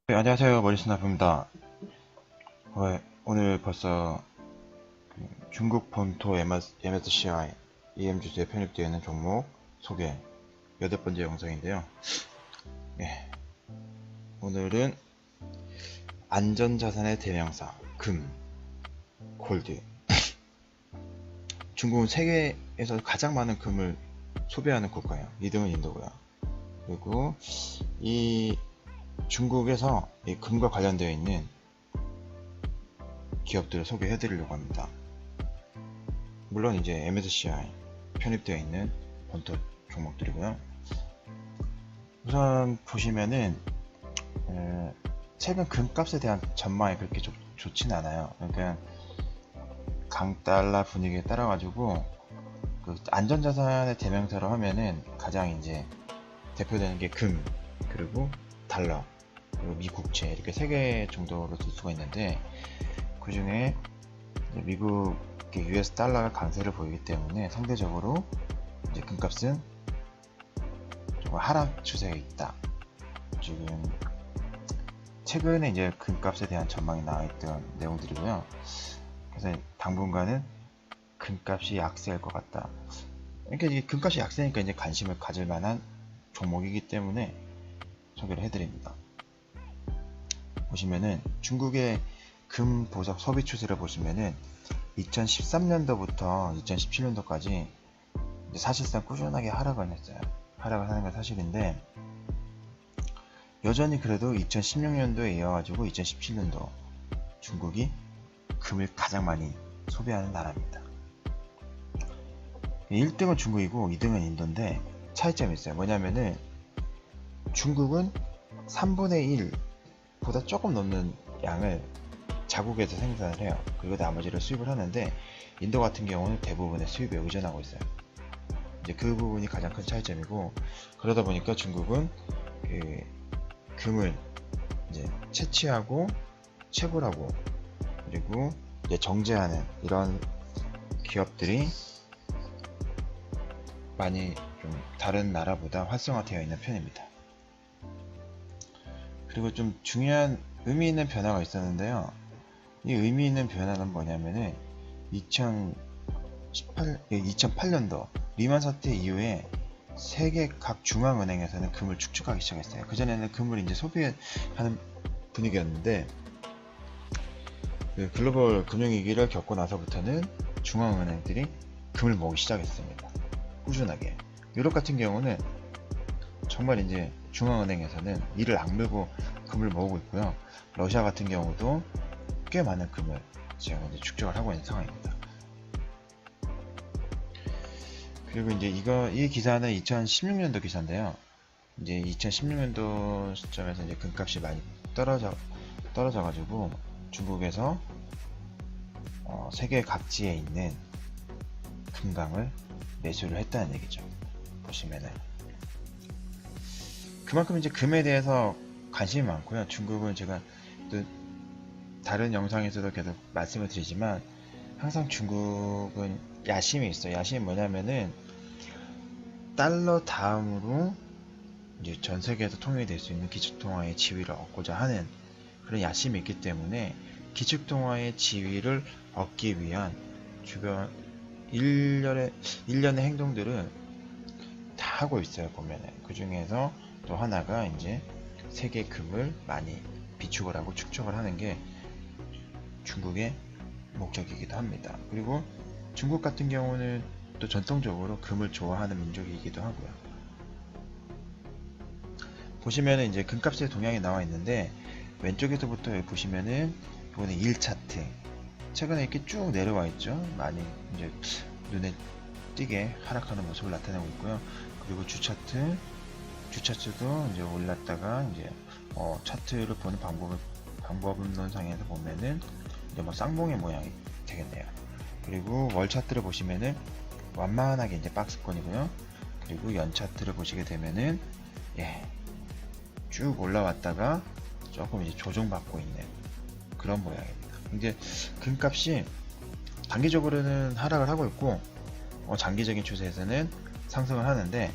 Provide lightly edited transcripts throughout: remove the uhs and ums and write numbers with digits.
네, 안녕하세요. 머리스나프입니다. 오늘 벌써 중국 본토 MSCI EM 주주에 편입되어 있는 종목 소개 8번째 영상인데요. 예, 오늘은 안전자산의 대명사 금, 골드. 중국은 세계에서 가장 많은 금을 소비하는 국가예요. 2등은 인도고요. 그리고 이 중국에서 이 금과 관련되어 있는 기업들을 소개해 드리려고 합니다. 물론 이제 MSCI 편입되어 있는 본토 종목들이고요. 우선 보시면은 최근 금값에 대한 전망이 그렇게 좋지는 않아요. 그러니까 강달러 분위기에 따라 가지고 그 안전자산의 대명사로 하면은 가장 이제 대표되는 게 금, 그리고 달러, 그리고 미국채, 이렇게 세 개 정도로 들 수가 있는데, 그 중에 미국의 US 달러가 강세를 보이기 때문에 상대적으로 이제 금값은 조금 하락 추세에 있다. 지금 최근에 이제 금값에 대한 전망이 나와 있던 내용들이고요. 그래서 당분간은 금값이 약세할 것 같다. 그러니까 이게 금값이 약세니까 이제 관심을 가질 만한 종목이기 때문에 소개를 해드립니다. 보시면은 중국의 금 보석 소비 추세를 보시면은 2013년도부터 2017년도까지 사실상 꾸준하게 하락을 했어요. 하락을 하는 건 사실인데, 여전히 그래도 2016년도에 이어가지고 2017년도 중국이 금을 가장 많이 소비하는 나라입니다. 1등은 중국이고 2등은 인도인데 차이점이 있어요. 뭐냐면은 중국은 3분의 1 보다 조금 넘는 양을 자국에서 생산을 해요. 그리고 나머지를 수입을 하는데, 인도 같은 경우는 대부분의 수입에 의존하고 있어요. 이제 그 부분이 가장 큰 차이점이고, 그러다 보니까 중국은 그 금을 이제 채취하고 채굴하고 그리고 이제 정제하는 이런 기업들이 많이 좀 다른 나라보다 활성화되어 있는 편입니다. 그리고 좀 중요한 의미 있는 변화가 있었는데요. 이 의미 있는 변화는 뭐냐면은 2008년도 리만 사태 이후에 세계 각 중앙은행에서는 금을 축적하기 시작했어요. 그전에는 금을 이제 소비하는 분위기였는데, 그 글로벌 금융위기를 겪고 나서부터는 중앙은행들이 금을 모으기 시작했습니다. 꾸준하게. 유럽 같은 경우는 정말 이제 중앙은행에서는 이를 악물고 금을 모으고 있고요. 러시아 같은 경우도 꽤 많은 금을 지금 이제 축적을 하고 있는 상황입니다. 그리고 이제 이 기사는 2016년도 기사인데요. 이제 2016년도 시점에서 이제 금값이 많이 떨어져가지고 중국에서 세계 각지에 있는 금강을 매수를 했다는 얘기죠. 보시면은 그만큼 이제 금에 대해서 관심이 많고요. 중국은 제가 또 다른 영상에서도 계속 말씀을 드리지만, 항상 중국은 야심이 있어요. 야심이 뭐냐면은 달러 다음으로 이제 전 세계에서 통일이 될 수 있는 기축통화의 지위를 얻고자 하는 그런 야심이 있기 때문에, 기축통화의 지위를 얻기 위한 주변 일련의 행동들을 다 하고 있어요. 보면은 그 중에서 또 하나가 이제 세계 금을 많이 비축을 하고 축적을 하는 게 중국의 목적이기도 합니다. 그리고 중국 같은 경우는 또 전통적으로 금을 좋아하는 민족이기도 하고요. 보시면은 이제 금값의 동향이 나와 있는데, 왼쪽에서부터 여기 보시면은 이거는 1차트. 최근에 이렇게 쭉 내려와 있죠. 많이 이제 눈에 띄게 하락하는 모습을 나타내고 있고요. 그리고 주차트도 이제 올랐다가 이제 차트를 보는 방법론상에서 보면은 이제 뭐 쌍봉의 모양이 되겠네요. 그리고 월 차트를 보시면은 완만하게 이제 박스권이고요. 그리고 연 차트를 보시게 되면은 쭉 올라왔다가 조금 이제 조정받고 있는 그런 모양입니다. 이제 금값이 단기적으로는 하락을 하고 있고, 장기적인 추세에서는 상승을 하는데,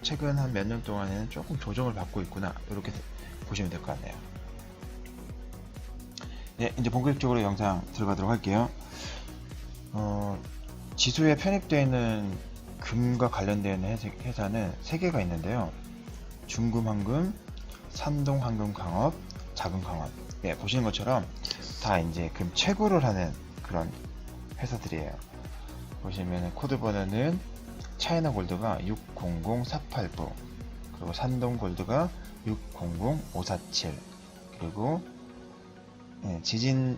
최근 한 몇 년 동안에는 조금 조정을 받고 있구나, 이렇게 보시면 될 것 같네요. 네, 이제 본격적으로 영상 들어가도록 할게요. 지수에 편입되어 있는 금과 관련되어 있는 회사는 3개가 있는데요. 중금황금, 산동황금광업, 자금광업. 예, 보시는 것처럼 다 이제 금 채굴을 하는 그런 회사들이에요. 보시면 코드 번호는 차이나골드가 600489, 그리고 산동골드가 600547, 그리고 지진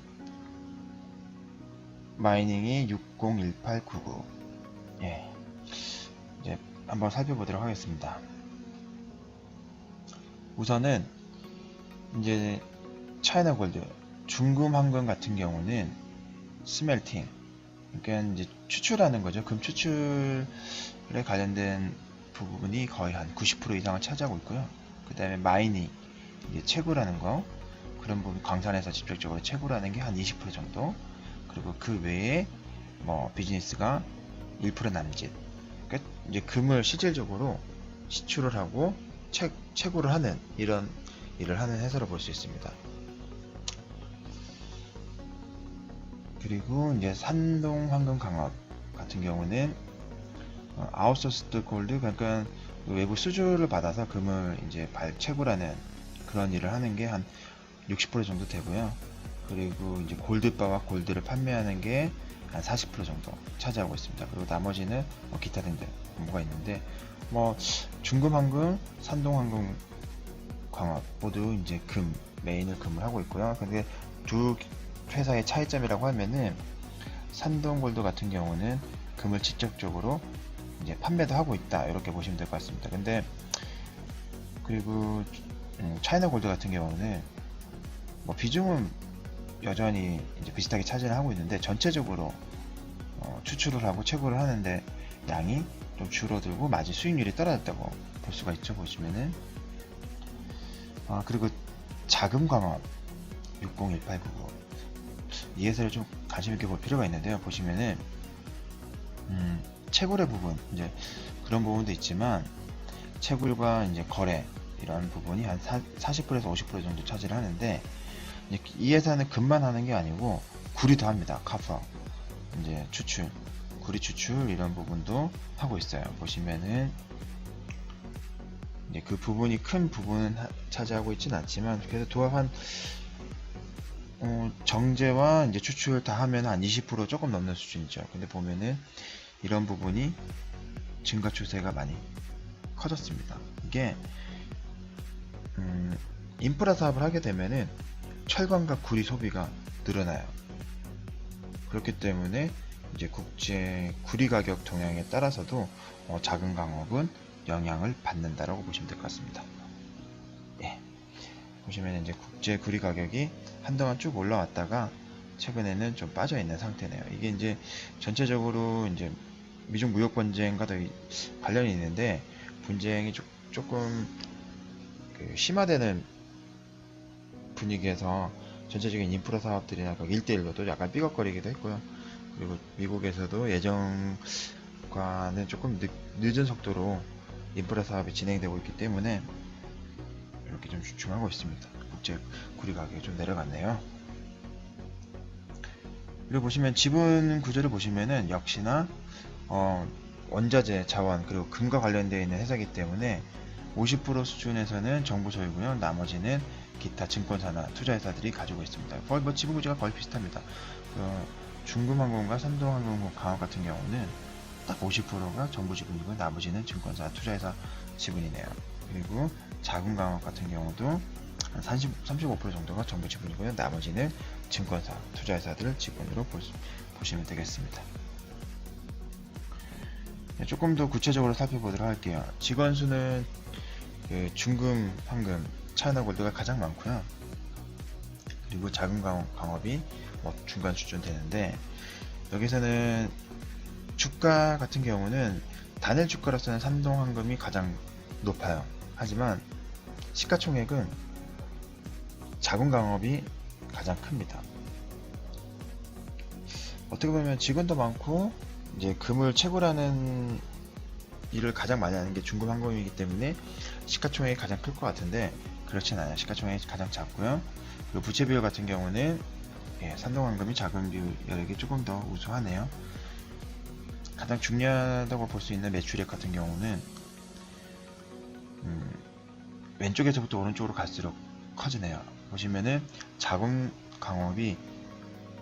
마이닝이 601899. 예, 이제 한번 살펴보도록 하겠습니다. 우선은 이제 차이나골드 중금황금 같은 경우는 스멜팅, 그러니까 이제 추출하는 거죠. 금 추출에 관련된 부분이 거의 한 90% 이상을 차지하고 있고요. 그 다음에 마이닝, 이제 채굴하는 거, 그런 부분 광산에서 직접적으로 채굴하는 게 한 20% 정도. 그리고 그 외에 뭐 비즈니스가 1% 남짓. 그러니까 이제 금을 실질적으로 시출을 하고 채굴을 하는 이런 일을 하는 회사로 볼 수 있습니다. 그리고 이제 산동황금광업 같은 경우는 아웃소스드 골드, 그러니까 외부 수주를 받아서 금을 이제 채굴하는 그런 일을 하는 게 한 60% 정도 되고요. 그리고 이제 골드바와 골드를 판매하는 게 한 40% 정도 차지하고 있습니다. 그리고 나머지는 기타 등등 뭐가 있는데, 뭐 중금황금, 산동황금 광업 모두 이제 금 메인을 금을 하고 있고요. 근데 두 회사의 차이점이라고 하면은 산동골드 같은 경우는 금을 직접적으로 이제 판매도 하고 있다, 이렇게 보시면 될 것 같습니다. 근데 그리고 차이나골드 같은 경우는 뭐 비중은 여전히 이제 비슷하게 차지를 하고 있는데, 전체적으로 추출을 하고 채굴을 하는데 양이 좀 줄어들고 마진 수익률이 떨어졌다고 볼 수가 있죠. 보시면은 그리고 자금광업 601899, 이 회사를 좀 관심 있게 볼 필요가 있는데요. 보시면은 채굴의 부분, 이제 그런 부분도 있지만 채굴과 이제 거래 이런 부분이 한 40%에서 50% 정도 차지를 하는데, 이 회사는 금만 하는 게 아니고 구리도 합니다. 카파, 이제 추출, 구리 추출 이런 부분도 하고 있어요. 보시면은 이제 그 부분이 큰 부분은 차지하고 있지는 않지만, 그래도 도합한 정제와 이제 추출 다 하면 한 20% 조금 넘는 수준이죠. 근데 보면은 이런 부분이 증가 추세가 많이 커졌습니다. 이게 인프라 사업을 하게 되면은 철광과 구리 소비가 늘어나요. 그렇기 때문에 이제 국제 구리 가격 동향에 따라서도 자금광업은 영향을 받는다라고 보시면 될 것 같습니다. 예. 보시면 이제 국제 구리 가격이 한동안 쭉 올라왔다가 최근에는 좀 빠져 있는 상태네요. 이게 이제 전체적으로 이제 미중 무역 분쟁과도 관련이 있는데, 분쟁이 조금 심화되는 분위기에서 전체적인 인프라 사업들이나 1대1로도 약간 삐걱거리기도 했고요. 그리고 미국에서도 예정과는 조금 늦은 속도로 인프라 사업이 진행되고 있기 때문에 이렇게 좀 주춤하고 있습니다. 국제 구리 가격이 좀 내려갔네요. 그리고 보시면 지분 구조를 보시면은 역시나 원자재, 자원, 그리고 금과 관련되어 있는 회사이기 때문에 50% 수준에서는 정부 소유고요. 나머지는 기타 증권사나 투자회사들이 가지고 있습니다. 거의 뭐 지분 구조가 거의 비슷합니다. 중금항공과 산동항공 강업 같은 경우는 딱 50%가 정부 지분이고 나머지는 증권사, 투자회사 지분이네요. 그리고 자금강업 같은 경우도 한 35% 정도가 정부 지분이고요. 나머지는 증권사, 투자회사들 지분으로 보시면 되겠습니다. 조금 더 구체적으로 살펴보도록 할게요. 직원 수는 중금, 황금, 차이나골드가 가장 많고요. 그리고 자금광업이 중간 수준 되는데, 여기서는 주가 같은 경우는 단일 주가로서는 산동황금이 가장 높아요. 하지만 시가총액은 자금광업이 가장 큽니다. 어떻게 보면 직원도 많고 이제 금을 채굴하는 일을 가장 많이 하는 게 중금황금이기 때문에 시가총액이 가장 클 것 같은데, 그렇진 않아요. 시가총액이 가장 작고요. 그리고 부채 비율 같은 경우는 산동환금이 자금 비율이 조금 더 우수하네요. 가장 중요하다고 볼 수 있는 매출액 같은 경우는 왼쪽에서부터 오른쪽으로 갈수록 커지네요. 보시면은 자금 강업이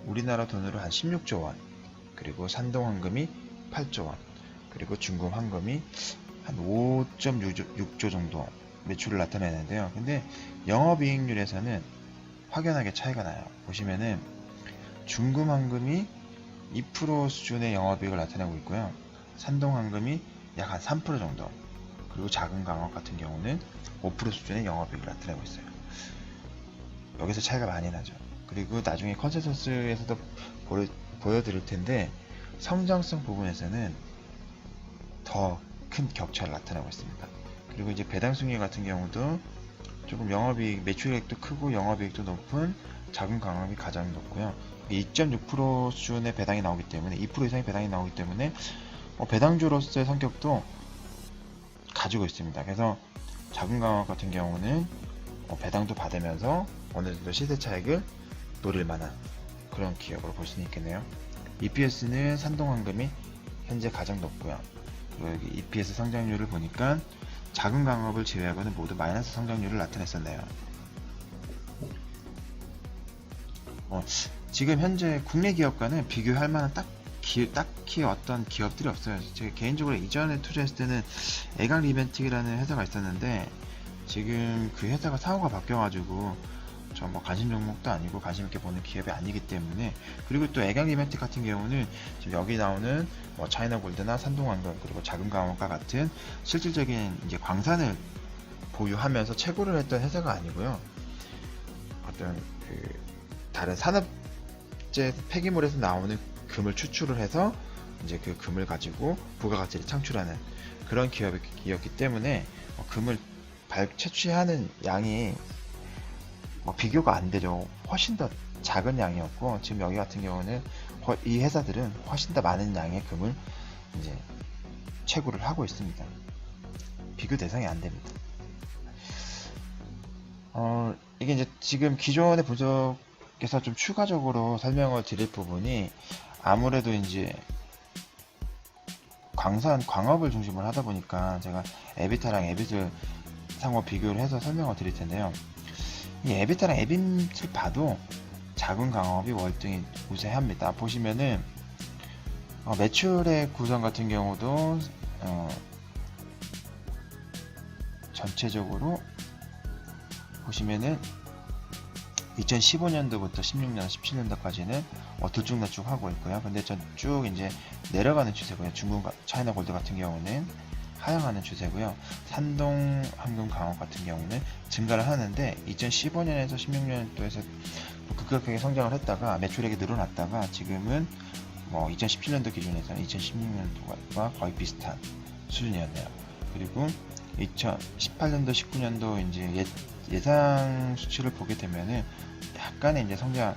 우리나라 돈으로 한 16조 원, 그리고 산동환금이 8조 원, 그리고 중금환금이 한 5.6조 정도 매출을 나타내는데요. 근데 영업이익률에서는 확연하게 차이가 나요. 보시면은 중금환금이 2% 수준의 영업이익을 나타내고 있고요. 산동환금이 약 한 3% 정도, 그리고 자금강업 같은 경우는 5% 수준의 영업이익을 나타내고 있어요. 여기서 차이가 많이 나죠. 그리고 나중에 컨센서스에서도 보여드릴 텐데 성장성 부분에서는 더 큰 격차를 나타내고 있습니다. 그리고 이제 배당수익 같은 경우도 조금 영업이익, 매출액도 크고 영업이익도 높은 자금강업이 가장 높고요. 2.6% 수준의 배당이 나오기 때문에 2% 이상의 배당이 나오기 때문에 배당주로서의 성격도 가지고 있습니다. 그래서 자금강업 같은 경우는 배당도 받으면서 어느 정도 시세 차익을 노릴 만한 그런 기업으로 볼 수는 있겠네요. EPS는 산동환금이 현재 가장 높고요. 그리고 여기 EPS 성장률을 보니까 자금강업을 제외하고는 모두 마이너스 성장률을 나타냈었네요. 지금 현재 국내 기업과는 비교할 만한 딱히 어떤 기업들이 없어요. 제가 개인적으로 이전에 투자했을 때는 애강리벤틱이라는 회사가 있었는데 지금 그 회사가 사고가 바뀌어가지고 저 뭐 관심 종목도 아니고 관심 있게 보는 기업이 아니기 때문에, 그리고 또 애강리벤틱 같은 경우는 지금 여기 나오는 뭐 차이나골드나 산동환금 그리고 자금강업과 같은 실질적인 이제 광산을 보유하면서 채굴을 했던 회사가 아니고요. 어떤 그 다른 산업재 폐기물에서 나오는 금을 추출을 해서 이제 그 금을 가지고 부가가치를 창출하는 그런 기업이었기 때문에 금을 채취하는 양이 비교가 안 되죠. 훨씬 더 작은 양이었고, 지금 여기 같은 경우는 이 회사들은 훨씬 더 많은 양의 금을 이제 채굴을 하고 있습니다. 비교 대상이 안 됩니다. 이게 이제 지금 기존의 분석에서 좀 추가적으로 설명을 드릴 부분이 아무래도 이제 광업을 중심으로 하다 보니까 제가 에비타랑 에빗을 상호 비교를 해서 설명을 드릴 텐데요. 이 에비타랑 에빗을 봐도 자금강업이 월등히 우세합니다. 보시면은 매출의 구성 같은 경우도 전체적으로 보시면은 2015년도부터 16년, 17년도까지는 들쭉날쭉 하고 있고요. 근데 쭉 이제 내려가는 추세고요. 중국 차이나골드 같은 경우는 하향하는 추세고요. 산동환금 강업 같은 경우는 증가를 하는데 2015년에서 16년도에서 급격하게 성장을 했다가 매출액이 늘어났다가 지금은 뭐 2017년도 기준에서는 2016년도가 거의 비슷한 수준이었네요. 그리고 2018년도, 19년도 이제 예상 수치를 보게 되면은 약간의 이제 성장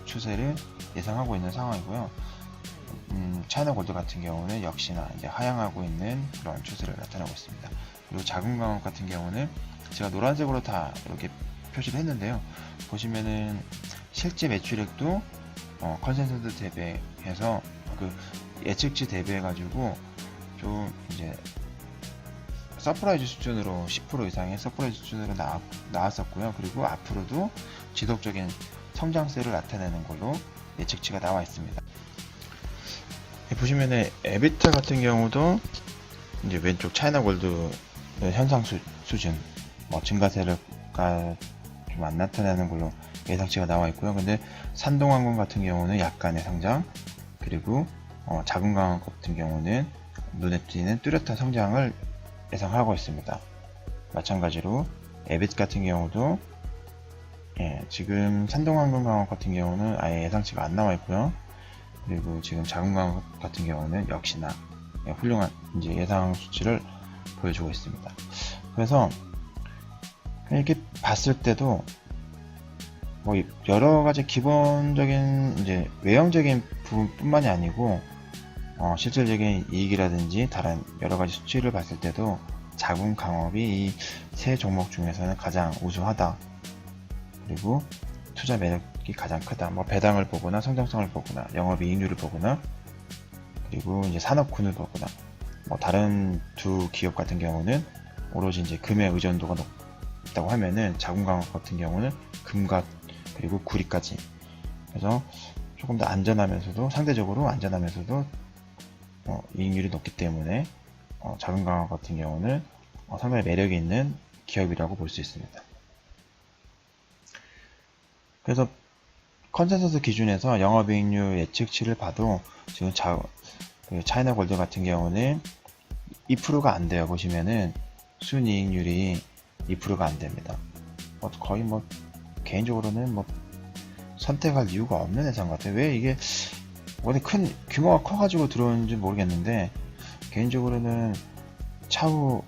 추세를 예상하고 있는 상황이고요. 차이나골드 같은 경우는 역시나 이제 하향하고 있는 그런 추세를 나타내고 있습니다. 그리고 자금강업 같은 경우는 제가 노란색으로 다 이렇게 표시를 했는데요. 보시면은 실제 매출액도 컨센서스 대비해서 그 예측치 대비해가지고 좀 이제 서프라이즈 수준으로 10% 이상의 서프라이즈 수준으로 나왔었고요. 그리고 앞으로도 지속적인 성장세를 나타내는 걸로 예측치가 나와 있습니다. 보시면은 에비타 같은 경우도 이제 왼쪽 차이나골드 현상 수준 증가세가 좀 안 나타나는 걸로 예상치가 나와 있고요. 근데 산동환금 같은 경우는 약간의 성장, 그리고 자금강업 같은 경우는 눈에 띄는 뚜렷한 성장을 예상하고 있습니다. 마찬가지로 에빗 같은 경우도 지금 산동환금 강업 같은 경우는 아예 예상치가 안 나와 있고요. 그리고 지금 자금강업 같은 경우는 역시나 훌륭한 이제 예상 수치를 보여주고 있습니다. 그래서 이렇게 봤을 때도 뭐 여러 가지 기본적인 이제 외형적인 부분뿐만이 아니고 실질적인 이익이라든지 다른 여러 가지 수치를 봤을 때도 자금강업이 이 세 종목 중에서는 가장 우수하다. 그리고 투자 매력 가장 크다. 뭐 배당을 보거나 성장성을 보거나 영업이익률을 보거나 그리고 이제 산업군을 보거나 뭐 다른 두 기업 같은 경우는 오로지 이제 금의 의존도가 높다고 하면은 자궁광학 같은 경우는 금과 그리고 구리까지. 그래서 조금 더 안전하면서도 상대적으로 안전하면서도 이익률이 높기 때문에 자궁광학 같은 경우는 상당히 매력이 있는 기업이라고 볼 수 있습니다. 그래서 컨센서스 기준에서 영업이익률 예측치를 봐도 지금 차이나 골드 같은 경우는 2%가 안 돼요. 보시면은 순이익률이 2%가 안 됩니다. 거의 뭐 개인적으로는 뭐 선택할 이유가 없는 회사인 것 같아요. 왜 이게 원래 큰 규모가 커가지고 들어오는지 모르겠는데 개인적으로는 차후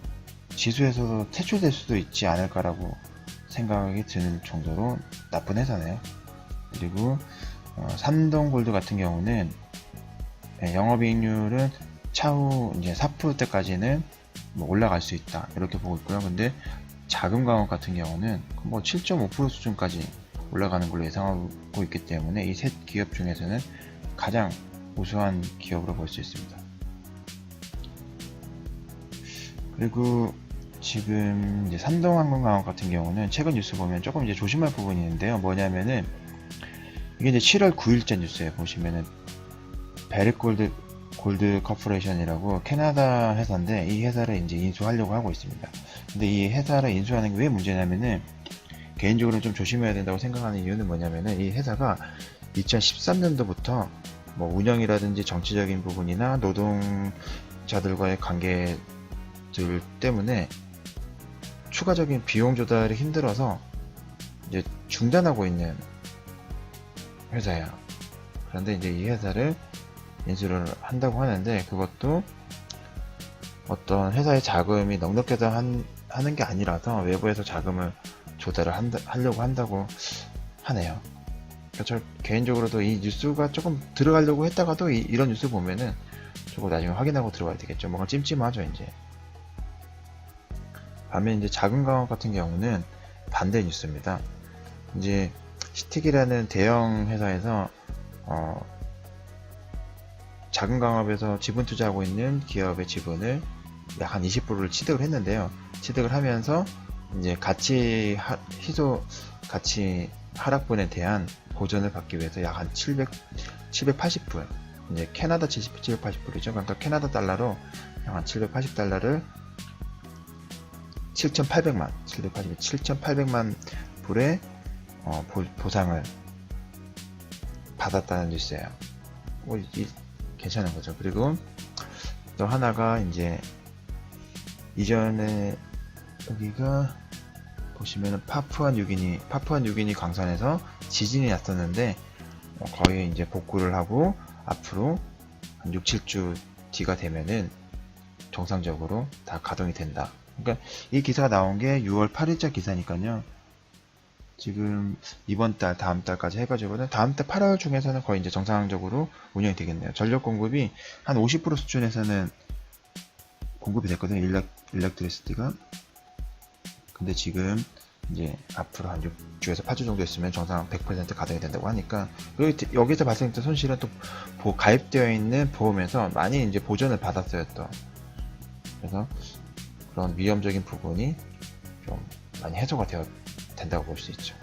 지수에서도 퇴출될 수도 있지 않을까라고 생각이 드는 정도로 나쁜 회사네요. 그리고 삼성골드 같은 경우는 영업이익률은 차후 이제 4%대까지는 뭐 올라갈 수 있다 이렇게 보고 있고요. 근데 자금광업 같은 경우는 뭐 7.5% 수준까지 올라가는 걸로 예상하고 있기 때문에 이 셋 기업 중에서는 가장 우수한 기업으로 볼 수 있습니다. 그리고 지금 이제 삼성항공광업 같은 경우는 최근 뉴스 보면 조금 이제 조심할 부분이 있는데요. 뭐냐면은 이게 이제 7월 9일자 뉴스에 보시면은 베리골드 커퍼레이션이라고 캐나다 회사인데 이 회사를 이제 인수하려고 하고 있습니다. 근데 이 회사를 인수하는 게 왜 문제냐면은 개인적으로 좀 조심해야 된다고 생각하는 이유는 뭐냐면은 이 회사가 2013년도부터 뭐 운영이라든지 정치적인 부분이나 노동자들과의 관계들 때문에 추가적인 비용 조달이 힘들어서 이제 중단하고 있는 회사예요. 그런데 이제 이 회사를 인수를 한다고 하는데 그것도 어떤 회사의 자금이 넉넉해서 하는 게 아니라서 외부에서 자금을 조달을 하려고 한다고 하네요. 그러니까 저 개인적으로도 이 뉴스가 조금 들어가려고 했다가도 이런 뉴스 보면은 저거 나중에 확인하고 들어가야 되겠죠. 뭔가 찜찜하죠 이제. 반면 이제 자금광업 같은 경우는 반대 뉴스입니다. 이제 시틱이라는 대형 회사에서 자금광업에서 지분 투자하고 있는 기업의 지분을 약 한 20%를 취득을 했는데요. 취득을 하면서 이제 가치 하락분에 대한 보전을 받기 위해서 약 한 780불, 이제 캐나다 780불이죠. 그러니까 캐나다 달러로 약 한 780달러를 7,800만 불의 보상을 받았다는 뉴스예요. 괜찮은 거죠. 그리고 또 하나가 이제 이전에 여기가 보시면은 파푸아뉴기니 광산에서 지진이 났었는데 거의 이제 복구를 하고 앞으로 한 6, 7주 뒤가 되면은 정상적으로 다 가동이 된다. 그러니까 이 기사가 나온 게 6월 8일자 기사니까요. 지금 이번 달, 다음 달까지 해가지고는 다음 달 8월 중에서는 거의 이제 정상적으로 운영이 되겠네요. 전력 공급이 한 50% 수준에서는 공급이 됐거든요. 일렉트리시티가. 근데 지금 이제 앞으로 한 6주에서 8주 정도 있으면 정상 100% 가동이 된다고 하니까 여기서 발생했던 손실은 또 가입되어 있는 보험에서 많이 이제 보전을 받았어요. 또 그래서 그런 위험적인 부분이 좀 많이 해소가 된다고 볼 수 있죠.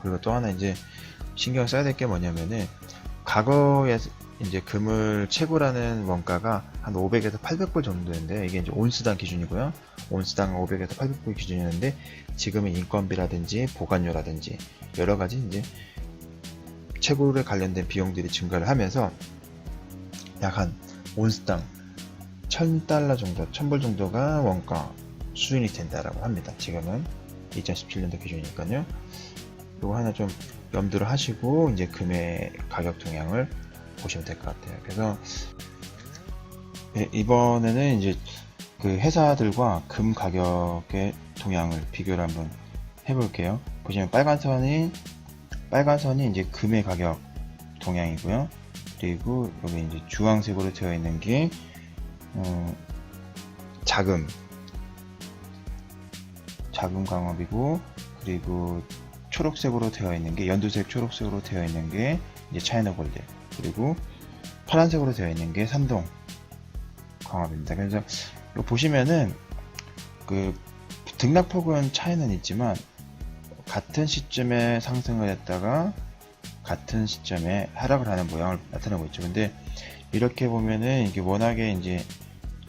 그리고 또 하나 이제 신경 써야 될 게 뭐냐면은 과거에 이제 금을 채굴하는 원가가 한 500에서 800불 정도인데 이게 이제 온스당 기준이고요. 온스당 500에서 800불 기준이었는데 지금은 인건비라든지 보관료라든지 여러 가지 이제 채굴에 관련된 비용들이 증가를 하면서 약 한 온스당 1000달러 정도, 1000불 정도가 원가 수준이 된다라고 합니다. 지금은 2017년도 기준이니까요. 이거 하나 좀 염두를 하시고 이제 금의 가격 동향을 보시면 될 것 같아요. 그래서 이번에는 이제 그 회사들과 금 가격의 동향을 비교를 한번 해볼게요. 보시면 빨간 선이 이제 금의 가격 동향이고요. 그리고 여기 이제 주황색으로 되어 있는 게 자금 광업이고, 그리고 초록색으로 되어 있는 게, 연두색 초록색으로 되어 있는 게 이제 차이나 골드, 그리고 파란색으로 되어 있는 게 산동 광업입니다. 그래서 이거 보시면은 그 등락폭은 차이는 있지만 같은 시점에 상승을 했다가 같은 시점에 하락을 하는 모양을 나타내고 있죠. 근데 이렇게 보면은 이게 워낙에 이제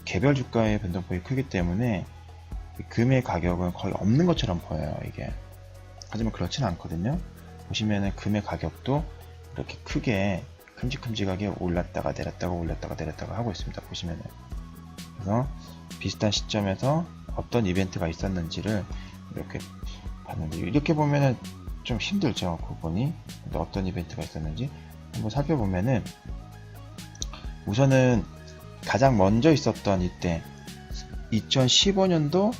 개별 주가의 변동폭이 크기 때문에 금의 가격은 거의 없는 것처럼 보여요, 이게. 하지만 그렇진 않거든요. 보시면은 금의 가격도 이렇게 크게 큼직큼직하게 올랐다가 내렸다가 올랐다가 내렸다가 하고 있습니다. 보시면은. 그래서 비슷한 시점에서 어떤 이벤트가 있었는지를 이렇게 봤는데, 이렇게 보면은 좀 힘들죠, 구분이. 근데 어떤 이벤트가 있었는지 한번 살펴보면은, 우선은 가장 먼저 있었던 이때 2015년도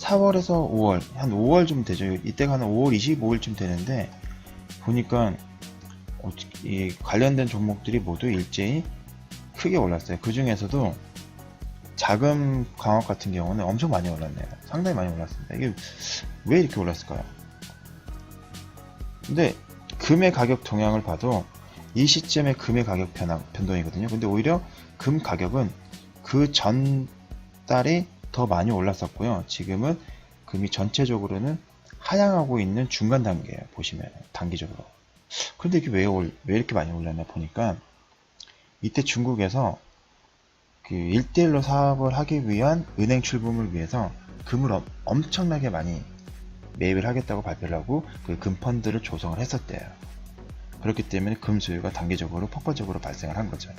4월에서 5월, 한 5월쯤 되죠. 이때가 한 5월 25일쯤 되는데, 보니까 이 관련된 종목들이 모두 일제히 크게 올랐어요. 그 중에서도 자금 강화 같은 경우는 엄청 많이 올랐네요. 상당히 많이 올랐습니다. 이게 왜 이렇게 올랐을까요? 근데 금의 가격 동향을 봐도 이 시점에 금의 가격 변동이거든요. 근데 오히려 금 가격은 그 전 달이 더 많이 올랐었고요. 지금은 금이 전체적으로는 하향하고 있는 중간 단계예요. 보시면 단기적으로. 그런데 이게 왜 이렇게 많이 올랐나 보니까, 이때 중국에서 그 1대1로 사업을 하기 위한 은행 출금을 위해서 금을 엄청나게 많이 매입을 하겠다고 발표를 하고 그 금 펀드를 조성을 했었대요. 그렇기 때문에 금 수요가 단기적으로 폭발적으로 발생을 한 거죠.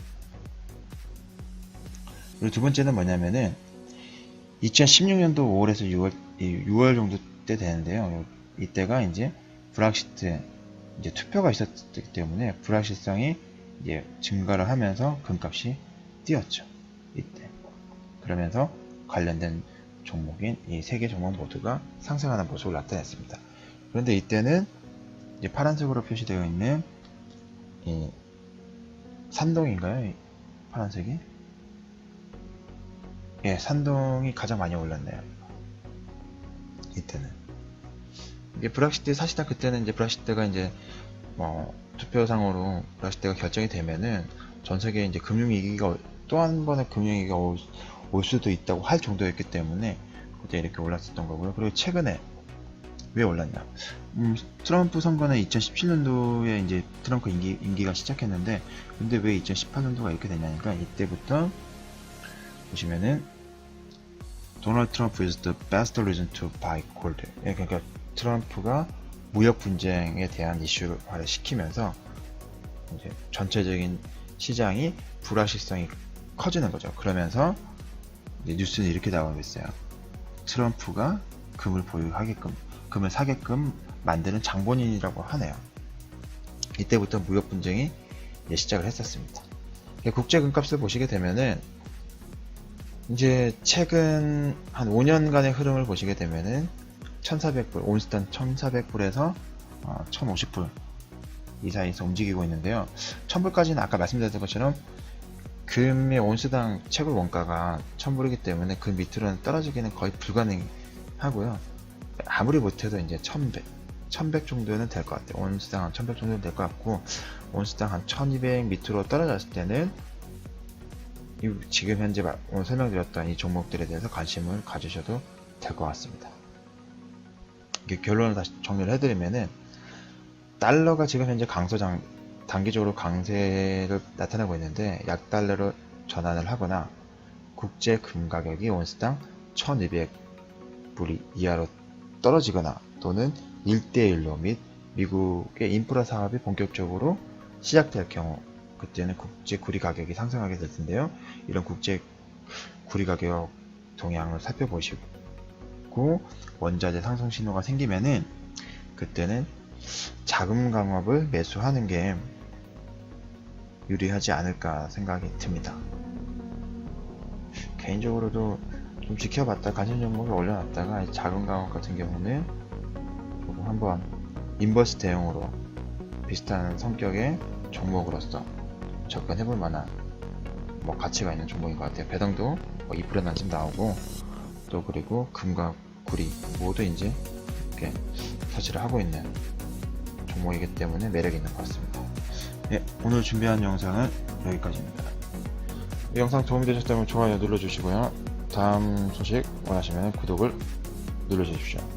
그리고 두 번째는 뭐냐면은 2016년도 5월에서 6월 정도 때 되는데요. 이때가 이제 브렉시트 이제 투표가 있었기 때문에 불확실성이 이제 증가를 하면서 금값이 뛰었죠. 이때. 그러면서 관련된 종목인 이 세 개 종목 모두가 상승하는 모습을 나타냈습니다. 그런데 이때는 이제 파란색으로 표시되어 있는 이 산동인가요? 파란색이? 예, 산동이 가장 많이 올랐네요. 이때는. 이게 브렉시트, 사실상 그때는 이제 브렉시트가 이제 투표상으로 브렉시트가 결정이 되면은 전 세계에 이제 금융위기가, 또 한 번의 금융위기가 올 수도 있다고 할 정도였기 때문에 그때 이렇게 올랐었던 거고요. 그리고 최근에 왜 올랐냐? 트럼프 선거는 2017년도에 이제 트럼프 임기가 시작했는데, 근데 왜 2018년도가 이렇게 되냐니까, 이때부터 보시면은 도널드 트럼프 is the best reason to buy gold. 그러니까 트럼프가 무역 분쟁에 대한 이슈화를 시키면서 이제 전체적인 시장이 불확실성이 커지는 거죠. 그러면서 이제 뉴스는 이렇게 나오고 있어요. 트럼프가 금을 보유하게끔, 금을 사게끔 만드는 장본인이라고 하네요. 이때부터 무역 분쟁이 시작을 했었습니다. 국제 금값을 보시게 되면은 이제 최근 한 5년간의 흐름을 보시게 되면은 1400불, 온스당 1400불에서 1050불 이 사이에서 움직이고 있는데요. 1000불까지는 아까 말씀드렸던 것처럼 금의 온스당 최고 원가가 1000불이기 때문에 그 밑으로는 떨어지기는 거의 불가능하고요. 아무리 못해도 이제 1100 정도는 될 것 같아요. 온스당 한 1100 정도는 될 것 같고, 온스당 한 1200 밑으로 떨어졌을 때는 지금 현재 오늘 설명드렸던 이 종목들에 대해서 관심을 가지셔도 될 것 같습니다. 이게 결론을 다시 정리를 해드리면은, 달러가 지금 현재 단기적으로 강세를 나타내고 있는데, 약달러로 전환을 하거나 국제 금 가격이 온스당 1200불 이하로 떨어지거나, 또는 1대1로 및 미국의 인프라 사업이 본격적으로 시작될 경우, 그때는 국제 구리 가격이 상승하게 될 텐데요. 이런 국제 구리 가격 동향을 살펴보시고 원자재 상승 신호가 생기면은, 그때는 자금 강업을 매수하는 게 유리하지 않을까 생각이 듭니다. 개인적으로도 좀 지켜봤다, 관심 종목을 올려놨다가 자금 강업 같은 경우는 조금 한번 인버스 대응으로 비슷한 성격의 종목으로서 접근해볼 만한 가치가 있는 종목인 것 같아요. 배당도 2%는 한쯤 나오고, 또 그리고 금과 구리 모두 이제 이렇게 터치를 하고 있는 종목이기 때문에 매력이 있는 것 같습니다. 예, 오늘 준비한 영상은 여기까지입니다. 이 영상 도움이 되셨다면 좋아요 눌러주시고요. 다음 소식 원하시면 구독을 눌러주십시오.